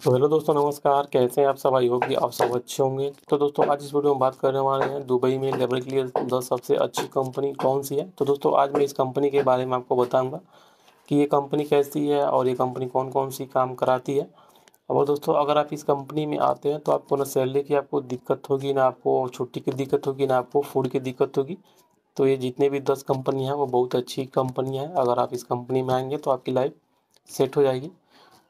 तो हेलो दोस्तों, नमस्कार। कैसे हैं आप सब? आई होप कि आप सब अच्छे होंगे। तो दोस्तों, आज इस वीडियो में बात करने वाले हैं दुबई में लेबर के लिए 10 सबसे अच्छी कंपनी कौन सी है। तो दोस्तों, आज मैं इस कंपनी के बारे में आपको बताऊंगा कि ये कंपनी कैसी है और ये कंपनी कौन कौन सी काम कराती है। और दोस्तों, अगर आप इस कंपनी में आते हैं तो आपको ना सैलरी की आपको दिक्कत होगी, ना आपको छुट्टी की दिक्कत होगी, ना आपको फूड की दिक्कत होगी। तो ये जितने भी 10 कंपनी हैं वो बहुत अच्छी कंपनी है। अगर आप इस कंपनी में आएंगे तो आपकी लाइफ सेट हो जाएगी।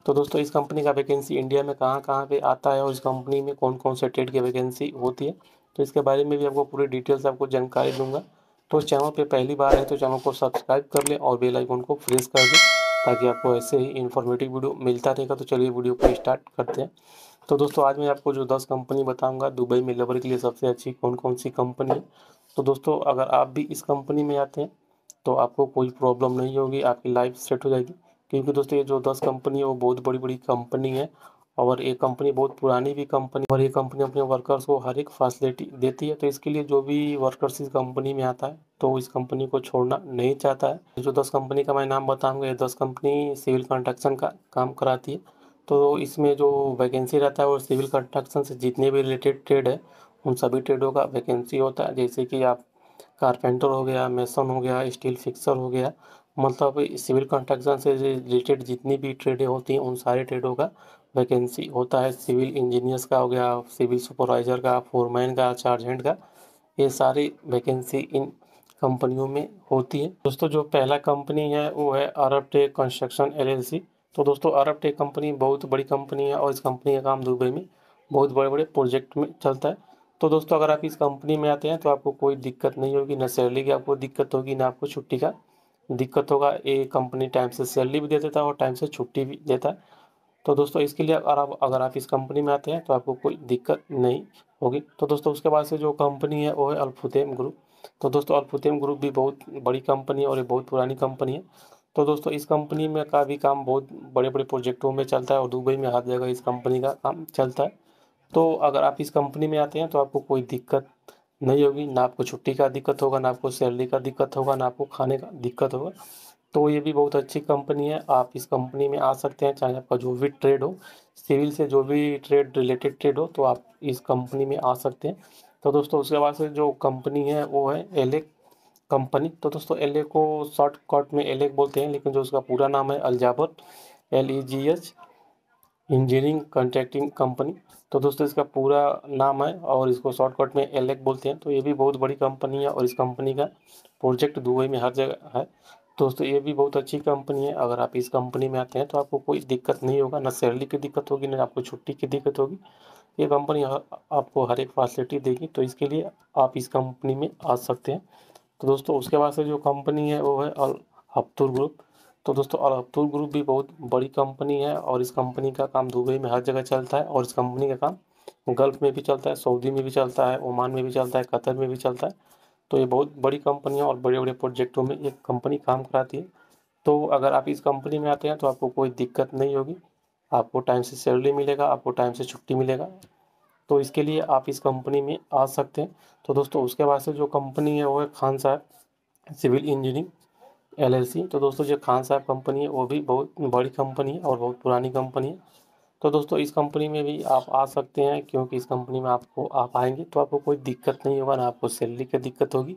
तो दोस्तों, इस कंपनी का वैकेंसी इंडिया में कहाँ कहाँ पे आता है और इस कंपनी में कौन कौन से ट्रेड की वैकेंसी होती है, तो इसके बारे में भी आपको पूरी डिटेल्स आपको जानकारी दूंगा। तो चैनल पे पहली बार है तो चैनल को सब्सक्राइब कर लें और बेल आइकन को प्रेस कर दें, ताकि आपको ऐसे ही इन्फॉर्मेटिव वीडियो मिलता रहेगा। तो चलिए वीडियो को स्टार्ट करते हैं। तो दोस्तों, आज मैं आपको जो 10 कंपनी बताऊंगा दुबई में लेबर के लिए सबसे अच्छी कौन कौन सी कंपनी है। तो दोस्तों, अगर आप भी इस कंपनी में आते हैं तो आपको कोई प्रॉब्लम नहीं होगी, आपकी लाइफ सेट हो जाएगी। क्योंकि दोस्तों, ये जो 10 कंपनी है वो बहुत बड़ी बड़ी कंपनी है और ये कंपनी बहुत पुरानी भी कंपनी, और ये कंपनी अपने वर्कर्स को हर एक फैसिलिटी देती है। तो इसके लिए जो भी वर्कर्स इस कंपनी में आता है तो इस कंपनी को छोड़ना नहीं चाहता है। जो 10 कंपनी का मैं नाम बताऊंगा, ये 10 कंपनी सिविल कंस्ट्रक्शन का काम कराती है। तो इसमें जो वैकेंसी रहता है वो सिविल कंस्ट्रक्शन से जितने भी रिलेटेड ट्रेड है उन सभी ट्रेडों का वैकेंसी होता है। जैसे कि आप कारपेंटर हो गया, मेसन हो गया, स्टील फिक्सर हो गया, मतलब सिविल कंस्ट्रक्शन से रिलेटेड जितनी भी ट्रेडें होती हैं उन सारे ट्रेडों का वैकेंसी होता है। सिविल इंजीनियर्स का हो गया, सिविल सुपरवाइजर का, फोरमैन का, चार्जेंट का, ये सारी वैकेंसी इन कंपनियों में होती है। दोस्तों, जो पहला कंपनी है वो है अरब टेक कंस्ट्रक्शन एलएलसी। तो दोस्तों, अरब टेक कंपनी बहुत बड़ी कंपनी है और इस कंपनी का काम दुबई में बहुत बड़े बड़े प्रोजेक्ट में चलता है। तो दोस्तों, अगर आप इस कंपनी में आते हैं तो आपको कोई दिक्कत नहीं होगी, ना सैलरी की आपको दिक्कत होगी, ना आपको छुट्टी का दिक्कत होगा। ये कंपनी टाइम से सैलरी भी दे देता है और टाइम से छुट्टी भी देता है। तो दोस्तों, इसके लिए अगर आप इस कंपनी में आते हैं तो आपको कोई दिक्कत नहीं होगी। तो दोस्तों, उसके बाद से जो कंपनी है वो है अल्फुतेम ग्रुप। तो दोस्तों, अल्फुतेम ग्रुप भी बहुत बड़ी कंपनी है और ये बहुत पुरानी कंपनी है। तो दोस्तों, इस कंपनी में का भी काम बहुत बड़े बड़े प्रोजेक्टों में चलता है और दुबई में हर जगह इस कंपनी का काम चलता है। तो अगर आप इस कंपनी में आते हैं तो आपको कोई दिक्कत नहीं होगी, ना आपको छुट्टी का दिक्कत होगा, ना आपको सैलरी का दिक्कत होगा, ना आपको खाने का दिक्कत होगा। तो ये भी बहुत अच्छी कंपनी है, आप इस कंपनी में आ सकते हैं। चाहे आपका जो भी ट्रेड हो, सिविल से जो भी ट्रेड रिलेटेड ट्रेड हो, तो आप इस कंपनी में आ सकते हैं। तो दोस्तों, उसके बाद से जो कंपनी है वो है एलेक कंपनी। तो दोस्तों, एलेक को शॉर्टकट में एलेक बोलते हैं, लेकिन जो उसका पूरा नाम है अल्जाबर, LEGH इंजीनियरिंग कॉन्ट्रैक्टिंग कंपनी। तो दोस्तों, इसका पूरा नाम है और इसको शॉर्टकट में एलेक बोलते हैं। तो ये भी बहुत बड़ी कंपनी है और इस कंपनी का प्रोजेक्ट दुबई में हर जगह है। दोस्तों, ये भी बहुत अच्छी कंपनी है। अगर आप इस कंपनी में आते हैं तो आपको कोई दिक्कत नहीं होगा, ना सैलरी की दिक्कत होगी, ना आपको छुट्टी की दिक्कत होगी। ये कंपनी आपको हर एक फैसिलिटी देगी। तो इसके लिए आप इस कंपनी में आ सकते हैं। तो दोस्तों, उसके बाद से जो कंपनी है वो है अल हफ्तुर ग्रुप। तो दोस्तों, अल हफ्तुर ग्रुप भी बहुत बड़ी कंपनी है और इस कंपनी का काम दुबई में हर जगह चलता है और इस कंपनी का काम गल्फ में भी चलता है, सऊदी में भी चलता है, ओमान में भी चलता है, कतर में भी चलता है। तो ये बहुत बड़ी कंपनी है और बड़े बड़े प्रोजेक्टों में ये कंपनी काम कराती है। तो अगर आप इस कंपनी में आते हैं तो आपको कोई दिक्कत नहीं होगी, आपको टाइम से सैलरी मिलेगा, आपको टाइम से छुट्टी मिलेगा। तो इसके लिए आप इस कंपनी में आ सकते हैं। तो दोस्तों, उसके बाद से जो कंपनी है वो है खान साहब सिविल इंजीनियरिंग LLC। तो दोस्तों, जो खान साहब कंपनी है वो भी बहुत बड़ी कंपनी है और बहुत पुरानी कंपनी है। तो दोस्तों, इस कंपनी में भी आप आ सकते हैं, क्योंकि इस कंपनी में आपको आप आएंगे तो आपको कोई दिक्कत नहीं होगा, ना आपको सैलरी की दिक्कत होगी,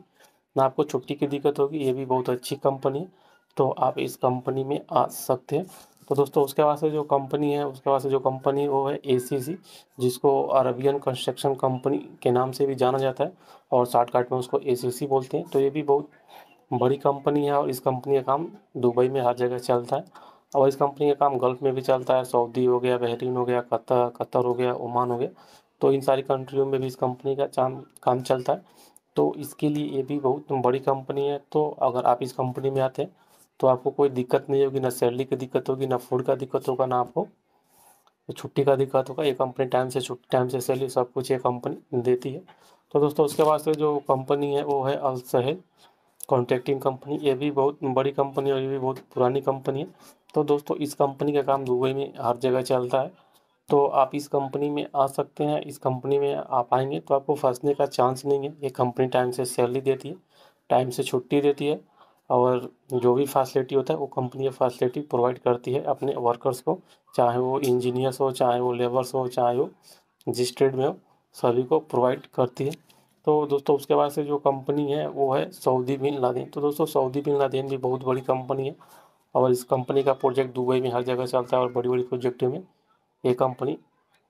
ना आपको छुट्टी की दिक्कत होगी। ये भी बहुत अच्छी कंपनी है। तो आप इस कंपनी में आ सकते हैं। तो दोस्तों, उसके बाद से जो कंपनी है उसके बाद से जो कंपनी वो है ACC, जिसको अरबियन कंस्ट्रक्शन कंपनी के नाम से भी जाना जाता है और शॉर्टकट में उसको ACC बोलते हैं। तो ये भी बहुत बड़ी कंपनी है और इस कंपनी का काम दुबई में हर जगह चलता है और इस कंपनी का काम गल्फ में भी चलता है, सऊदी हो गया, बहरीन हो गया, कतर हो गया, ओमान हो गया। तो इन सारी कंट्रियों में भी इस कंपनी का काम चलता है। तो इसके लिए ये भी बहुत बड़ी कंपनी है। तो अगर आप इस कंपनी में आते हैं तो आपको कोई दिक्कत नहीं होगी, ना सैलरी की दिक्कत होगी, ना फूड का दिक्कत होगा, ना आपको छुट्टी का दिक्कत होगा। ये कंपनी टाइम से छुट्टी, टाइम से सैलरी, सब कुछ ये कंपनी देती है। तो दोस्तों, उसके बाद से जो कंपनी है वो है अल सहेल कॉन्ट्रैक्टिंग कंपनी। ये भी बहुत बड़ी कंपनी और ये भी बहुत पुरानी कंपनी है। तो दोस्तों, इस कंपनी का काम दुबई में हर जगह चलता है। तो आप इस कंपनी में आ सकते हैं। इस कंपनी में आप आएंगे तो आपको फंसने का चांस नहीं है। ये कंपनी टाइम से सैलरी देती है, टाइम से छुट्टी देती है और जो भी फैसिलिटी होता है वो कंपनी फैसिलिटी प्रोवाइड करती है अपने वर्कर्स को, चाहे वो इंजीनियर्स हो, चाहे वो लेबर्स हो, चाहे वो जिस ट्रेड में हो, सभी को प्रोवाइड करती है। तो दोस्तों उसके बाद से जो कंपनी है वो है सऊदी बिन लादेन। तो दोस्तों सऊदी बिन लादेन भी बहुत बड़ी कंपनी है और इस कंपनी का प्रोजेक्ट दुबई में हर जगह चलता है और बड़ी बड़ी प्रोजेक्टों में ये कंपनी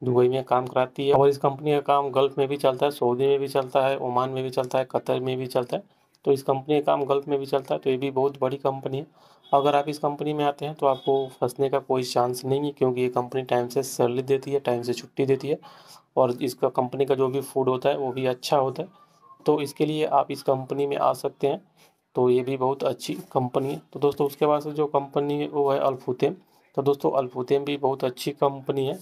दुबई में काम कराती है। और इस कंपनी का काम गल्फ़ में भी चलता है, सऊदी में भी चलता है, ओमान में भी चलता है, कतर में भी चलता है। तो इस कंपनी का काम गल्फ़ में भी चलता है, तो ये भी बहुत बड़ी कंपनी है। अगर आप इस कंपनी में आते हैं तो आपको फंसने का कोई चांस नहीं है, क्योंकि ये कंपनी टाइम से सैलरी देती है, टाइम से छुट्टी देती है और इसका कंपनी का जो भी फूड होता है वो भी अच्छा होता है। तो इसके लिए आप इस कंपनी में आ सकते हैं। तो ये भी बहुत अच्छी कंपनी है। तो दोस्तों उसके बाद से जो कंपनी है वो है अल्फुतेम। तो दोस्तों अल्फुतेम भी बहुत अच्छी कंपनी है,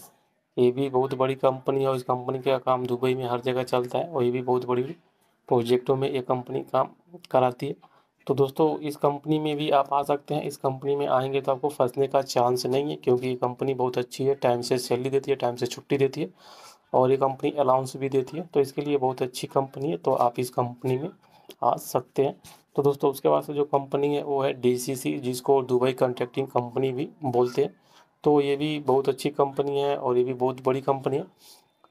ये भी बहुत बड़ी कंपनी है और इस कंपनी का काम दुबई में हर जगह चलता है और ये भी बहुत बड़ी प्रोजेक्टों में ये कंपनी काम कराती है। तो दोस्तों इस कंपनी में भी आप आ सकते हैं। इस कंपनी में आएंगे तो आपको फंसने का चांस नहीं है, क्योंकि ये कंपनी बहुत अच्छी है, टाइम से सैलरी देती है, टाइम से छुट्टी देती है और ये कंपनी अलाउंस भी देती है। तो इसके लिए बहुत अच्छी कंपनी है, तो आप इस कंपनी में आ सकते हैं। तो दोस्तों उसके बाद से जो कंपनी है वो है DCC, जिसको दुबई कंट्रैक्टिंग कंपनी भी बोलते हैं। तो ये भी बहुत अच्छी कंपनी है और ये भी बहुत बड़ी कंपनी है।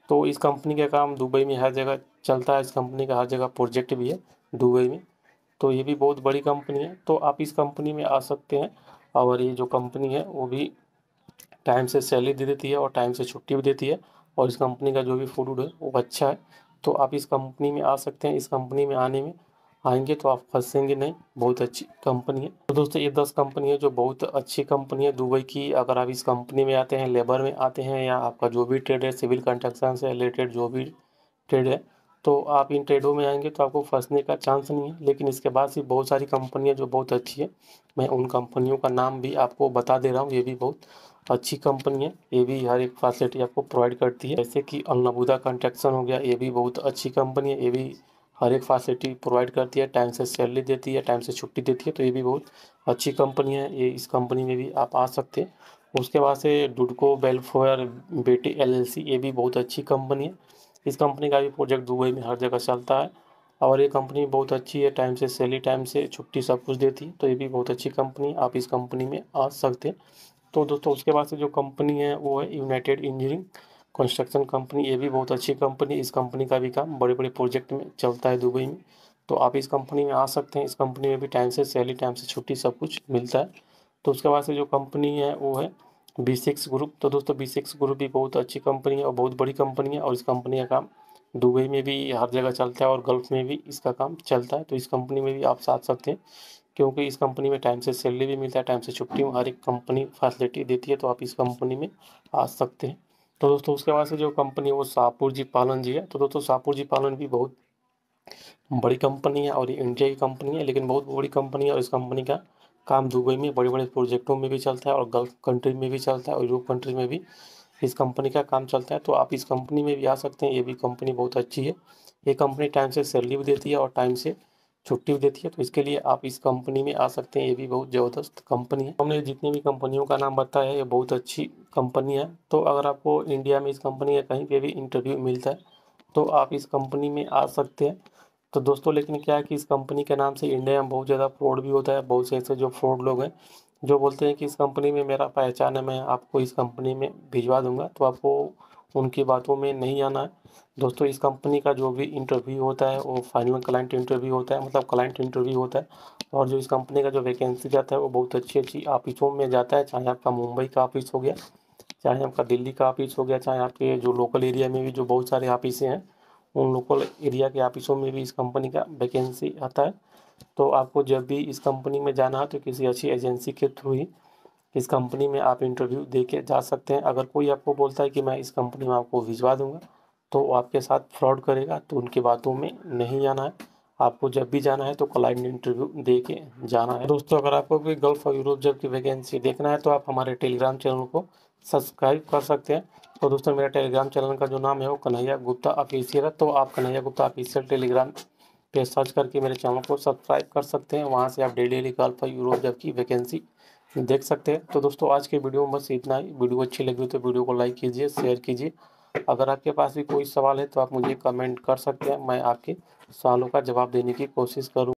तो इस कंपनी का काम दुबई में हर जगह चलता है, इस कंपनी का हर जगह प्रोजेक्ट भी है दुबई में। तो ये भी बहुत बड़ी कंपनी है, तो आप इस कंपनी में आ सकते हैं। और ये जो कंपनी है वो भी टाइम से सैलरी दे देती है और टाइम से छुट्टी भी देती है और इस कंपनी का जो भी फूड है वो अच्छा है। तो आप इस कंपनी में आ सकते हैं। इस कंपनी में आएंगे तो आप फंसेंगे नहीं, बहुत अच्छी कंपनी है। तो दोस्तों ये 10 कंपनी है जो बहुत अच्छी कंपनी है दुबई की। अगर आप इस कंपनी में आते हैं, लेबर में आते हैं या आपका जो भी ट्रेड है, सिविल कंस्ट्रक्शन से रिलेटेड जो भी ट्रेड है, तो आप इन ट्रेडों में आएंगे तो आपको फंसने का चांस नहीं है। लेकिन इसके बाद से बहुत सारी कंपनियां जो बहुत अच्छी है, मैं उन कंपनियों का नाम भी आपको बता दे रहा हूँ। ये भी बहुत अच्छी कंपनी है, ये भी हर एक फैसिलिटी आपको प्रोवाइड करती है। जैसे कि अलनबूदा कंस्ट्रक्शन हो गया, ये भी बहुत अच्छी कंपनी है, ये भी हर एक फैसिलिटी प्रोवाइड करती है, टाइम से सैलरी देती है, टाइम से छुट्टी देती है। तो ये भी बहुत अच्छी कंपनी है, ये इस कंपनी में भी आप आ सकते हैं। उसके बाद से डुडको वेलफेयर बेटी LLC, ये भी बहुत अच्छी कंपनी है। इस कंपनी का भी प्रोजेक्ट दुबई में हर जगह चलता है और ये कंपनी बहुत अच्छी है, टाइम से सैलरी, टाइम से छुट्टी सब कुछ देती है। तो ये भी बहुत अच्छी कंपनी है, आप इस कंपनी में आ सकते हैं। तो दोस्तों उसके बाद से जो कंपनी है वो है यूनाइटेड इंजीनियरिंग कंस्ट्रक्शन कंपनी, ये भी बहुत अच्छी कंपनी है। इस कंपनी का भी काम बड़े बड़े प्रोजेक्ट में चलता है दुबई में। तो आप इस कंपनी में आ सकते हैं। इस कंपनी में भी टाइम से सैलरी, टाइम से छुट्टी सब कुछ मिलता है। तो उसके बाद से जो कंपनी है वो है B6 ग्रुप। तो दोस्तों B6 ग्रुप भी बहुत अच्छी कंपनी है और बहुत बड़ी कंपनी है और इस कंपनी का काम दुबई में भी हर जगह चलता है और गल्फ़ में भी इसका काम चलता है। तो इस कंपनी में भी आप साथ सकते हैं, क्योंकि इस कंपनी में टाइम से सैलरी भी मिलता है, टाइम से छुट्टी हर एक कंपनी फैसिलिटी देती है। तो आप इस कंपनी में आ सकते हैं। तो दोस्तों उसके बाद से जो कंपनी है वो शाहपुर जी पालन जी है। तो दोस्तों शाहपुर जी पालन भी बहुत बड़ी कंपनी है और ये इंडिया की कंपनी है, लेकिन बहुत बड़ी कंपनी है और इस कंपनी का काम दुबई में बड़े बड़े प्रोजेक्टों में भी चलता है और गल्फ कंट्री में भी चलता है और यूरोप कंट्री में भी इस कंपनी का काम चलता है। तो आप इस कंपनी में भी आ सकते हैं, ये भी कंपनी बहुत अच्छी है। ये कंपनी टाइम से सैलरी भी देती है और टाइम से छुट्टी भी देती है। तो इसके लिए आप इस कंपनी में आ सकते हैं, ये भी बहुत ज़बरदस्त कंपनी है। हमने जितनी भी कंपनियों का नाम बताया है ये बहुत अच्छी कंपनी है। तो अगर आपको इंडिया में इस कंपनी का कहीं पे भी इंटरव्यू मिलता है तो आप इस कंपनी में आ सकते हैं। तो दोस्तों लेकिन क्या है कि इस कंपनी के नाम से इंडिया में बहुत ज़्यादा फ्रॉड भी होता है। बहुत से ऐसे जो फ्रॉड लोग हैं जो बोलते हैं कि इस कंपनी में मेरा पहचान है, मैं आपको इस कंपनी में भिजवा दूंगा, तो आपको उनकी बातों में नहीं आना है। दोस्तों इस कंपनी का जो भी इंटरव्यू होता है वो फाइनल क्लाइंट इंटरव्यू होता है, मतलब क्लाइंट इंटरव्यू होता है। और जो इस कंपनी का जो वैकेंसी जाता है वो बहुत अच्छी अच्छी ऑफिसों में जाता है, चाहे आपका मुंबई का ऑफिस हो गया, चाहे आपका दिल्ली का ऑफिस हो गया, चाहे आपके जो लोकल एरिया में भी जो बहुत सारे ऑफिसें हैं उन लोकल एरिया के ऑफिसों में भी इस कंपनी का वैकेंसी आता है। तो आपको जब भी इस कंपनी में जाना है तो किसी अच्छी एजेंसी के थ्रू ही इस कंपनी में आप इंटरव्यू दे के जा सकते हैं। अगर कोई आपको बोलता है कि मैं इस कंपनी में आपको भिजवा दूंगा तो वो आपके साथ फ्रॉड करेगा, तो उनकी बातों में नहीं आना है। आपको जब भी जाना है तो क्लाइंट इंटरव्यू दे के जाना है। दोस्तों अगर आपको भी गल्फ और यूरोप जॉब की वैकेंसी देखना है तो आप हमारे टेलीग्राम चैनल को सब्सक्राइब कर सकते हैं। तो दोस्तों मेरा टेलीग्राम चैनल का जो नाम है वो कन्हैया गुप्ता ऑफिशियल है। तो आप कन्हैया गुप्ता ऑफिशियल टेलीग्राम पे सर्च करके मेरे चैनल को सब्सक्राइब कर सकते हैं। वहाँ से आप डेली गल्फ और यूरोप जॉब की वैकेंसी देख सकते हैं। तो दोस्तों आज के वीडियो में बस इतना ही। वीडियो अच्छी लगी हो तो वीडियो को लाइक कीजिए, शेयर कीजिए। अगर आपके पास भी कोई सवाल है तो आप मुझे कमेंट कर सकते हैं, मैं आपके सवालों का जवाब देने की कोशिश करूँ।